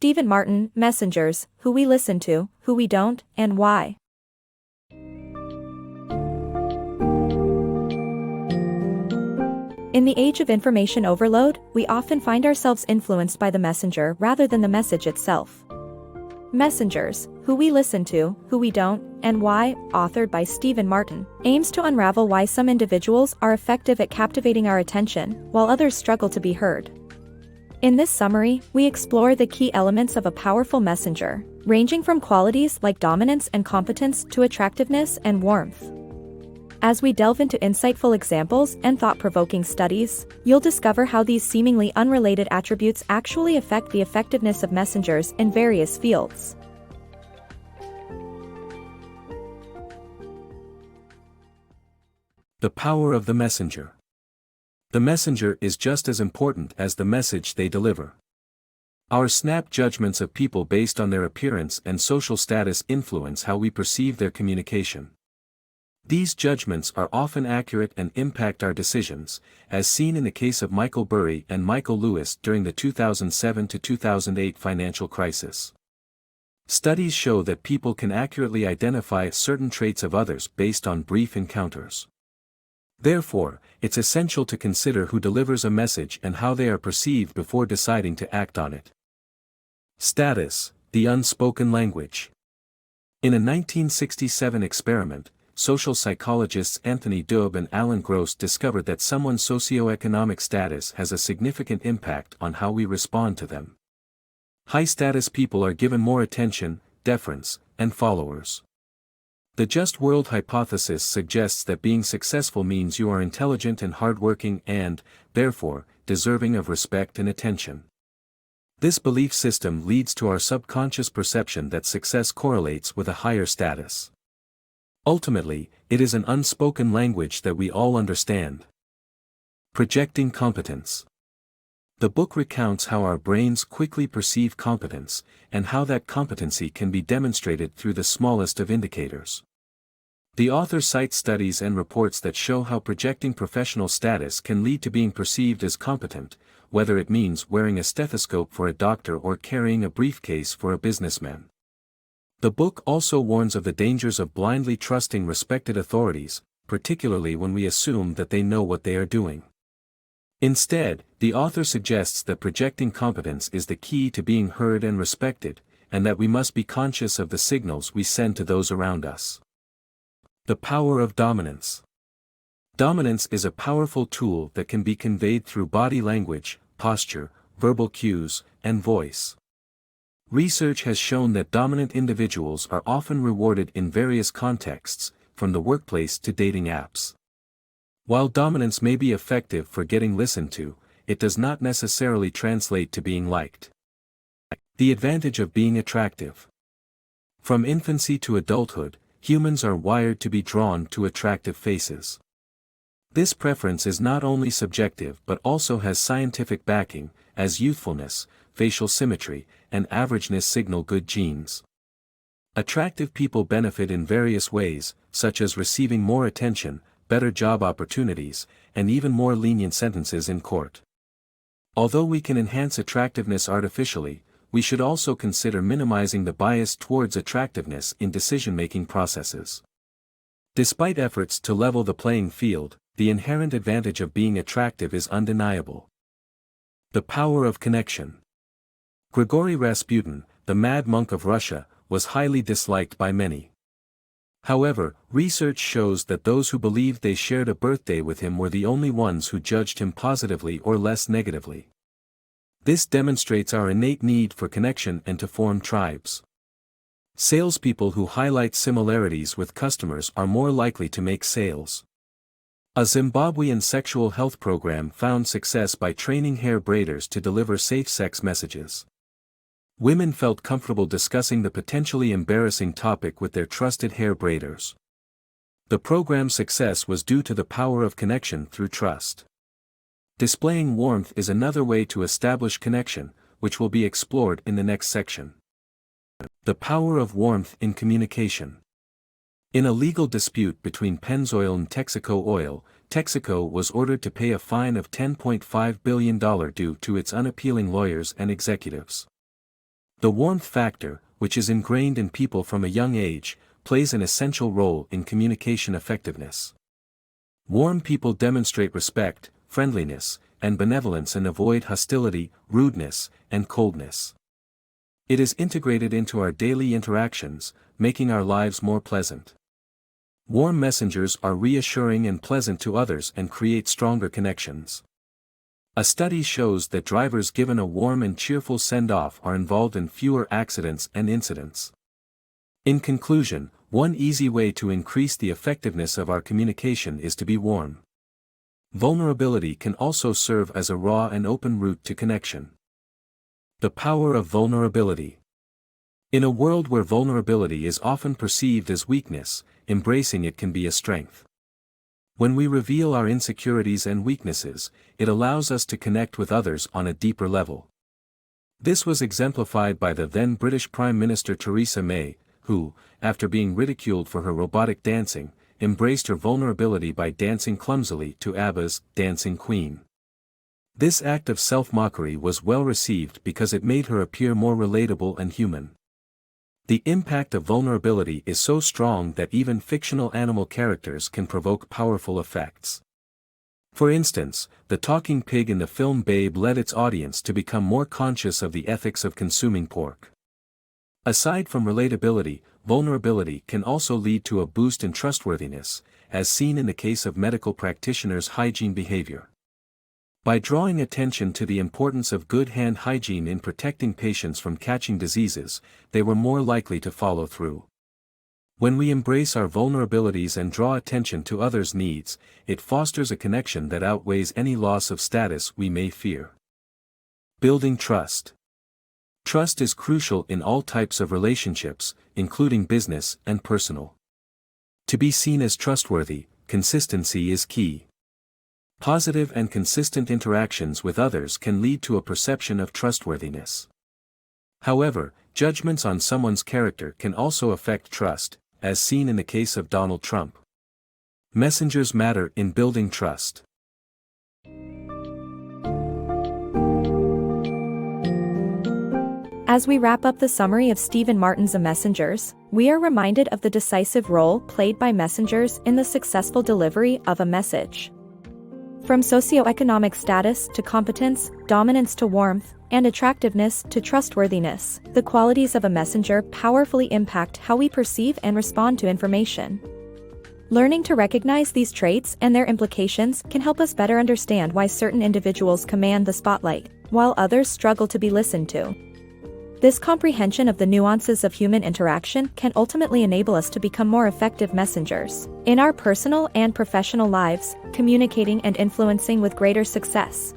Stephen Martin, Messengers, Who We Listen to, Who We Don't, and Why. In the age of information overload, we often find ourselves influenced by the messenger rather than the message itself. Messengers, Who We Listen to, Who We Don't, and Why, authored by Stephen Martin, aims to unravel why some individuals are effective at captivating our attention, while others struggle to be heard. In this summary, we explore the key elements of a powerful messenger, ranging from qualities like dominance and competence to attractiveness and warmth. As we delve into insightful examples and thought-provoking studies, you'll discover how these seemingly unrelated attributes actually affect the effectiveness of messengers in various fields. The power of the messenger. The messenger is just as important as the message they deliver. Our snap judgments of people based on their appearance and social status influence how we perceive their communication. These judgments are often accurate and impact our decisions, as seen in the case of Michael Burry and Michael Lewis during the 2007 to 2008 financial crisis. Studies show that people can accurately identify certain traits of others based on brief encounters. Therefore, it's essential to consider who delivers a message and how they are perceived before deciding to act on it. Status, the unspoken language. In a 1967 experiment, social psychologists Anthony Doob and Alan Gross discovered that someone's socioeconomic status has a significant impact on how we respond to them. High-status people are given more attention, deference, and followers. The just world hypothesis suggests that being successful means you are intelligent and hardworking and, therefore, deserving of respect and attention. This belief system leads to our subconscious perception that success correlates with a higher status. Ultimately, it is an unspoken language that we all understand. Projecting competence. The book recounts how our brains quickly perceive competence, and how that competency can be demonstrated through the smallest of indicators. The author cites studies and reports that show how projecting professional status can lead to being perceived as competent, whether it means wearing a stethoscope for a doctor or carrying a briefcase for a businessman. The book also warns of the dangers of blindly trusting respected authorities, particularly when we assume that they know what they are doing. Instead, the author suggests that projecting competence is the key to being heard and respected, and that we must be conscious of the signals we send to those around us. The power of dominance. Dominance is a powerful tool that can be conveyed through body language, posture, verbal cues, and voice. Research has shown that dominant individuals are often rewarded in various contexts, from the workplace to dating apps. While dominance may be effective for getting listened to, it does not necessarily translate to being liked. The advantage of being attractive. From infancy to adulthood, humans are wired to be drawn to attractive faces. This preference is not only subjective but also has scientific backing, as youthfulness, facial symmetry, and averageness signal good genes. Attractive people benefit in various ways, such as receiving more attention, better job opportunities, and even more lenient sentences in court. Although we can enhance attractiveness artificially, we should also consider minimizing the bias towards attractiveness in decision-making processes. Despite efforts to level the playing field, the inherent advantage of being attractive is undeniable. The power of connection. Grigory Rasputin, the mad monk of Russia, was highly disliked by many. However, research shows that those who believed they shared a birthday with him were the only ones who judged him positively or less negatively. This demonstrates our innate need for connection and to form tribes. Salespeople who highlight similarities with customers are more likely to make sales. A Zimbabwean sexual health program found success by training hair braiders to deliver safe sex messages. Women felt comfortable discussing the potentially embarrassing topic with their trusted hair braiders. The program's success was due to the power of connection through trust. Displaying warmth is another way to establish connection, which will be explored in the next section. The power of warmth in communication. In a legal dispute between Pennzoil and Texaco Oil, Texaco was ordered to pay a fine of $10.5 billion due to its unappealing lawyers and executives. The warmth factor, which is ingrained in people from a young age, plays an essential role in communication effectiveness. Warm people demonstrate respect, friendliness, and benevolence and avoid hostility, rudeness, and coldness. It is integrated into our daily interactions, making our lives more pleasant. Warm messengers are reassuring and pleasant to others and create stronger connections. A study shows that drivers given a warm and cheerful send-off are involved in fewer accidents and incidents. In conclusion, one easy way to increase the effectiveness of our communication is to be warm. Vulnerability can also serve as a raw and open route to connection. The power of vulnerability. In a world where vulnerability is often perceived as weakness, embracing it can be a strength. When we reveal our insecurities and weaknesses, it allows us to connect with others on a deeper level. This was exemplified by the then British Prime Minister Theresa May, who, after being ridiculed for her robotic dancing, embraced her vulnerability by dancing clumsily to ABBA's Dancing Queen. This act of self-mockery was well received because it made her appear more relatable and human. The impact of vulnerability is so strong that even fictional animal characters can provoke powerful effects. For instance, the talking pig in the film Babe led its audience to become more conscious of the ethics of consuming pork. Aside from relatability, vulnerability can also lead to a boost in trustworthiness, as seen in the case of medical practitioners' hygiene behavior. By drawing attention to the importance of good hand hygiene in protecting patients from catching diseases, they were more likely to follow through. When we embrace our vulnerabilities and draw attention to others' needs, it fosters a connection that outweighs any loss of status we may fear. Building trust. Trust is crucial in all types of relationships, including business and personal. To be seen as trustworthy, consistency is key. Positive and consistent interactions with others can lead to a perception of trustworthiness. However, judgments on someone's character can also affect trust, as seen in the case of Donald Trump. Messengers matter in building trust. As we wrap up the summary of Stephen Martin's Messengers, we are reminded of the decisive role played by messengers in the successful delivery of a message. From socioeconomic status to competence, dominance to warmth, and attractiveness to trustworthiness, the qualities of a messenger powerfully impact how we perceive and respond to information. Learning to recognize these traits and their implications can help us better understand why certain individuals command the spotlight, while others struggle to be listened to. This comprehension of the nuances of human interaction can ultimately enable us to become more effective messengers in our personal and professional lives, communicating and influencing with greater success.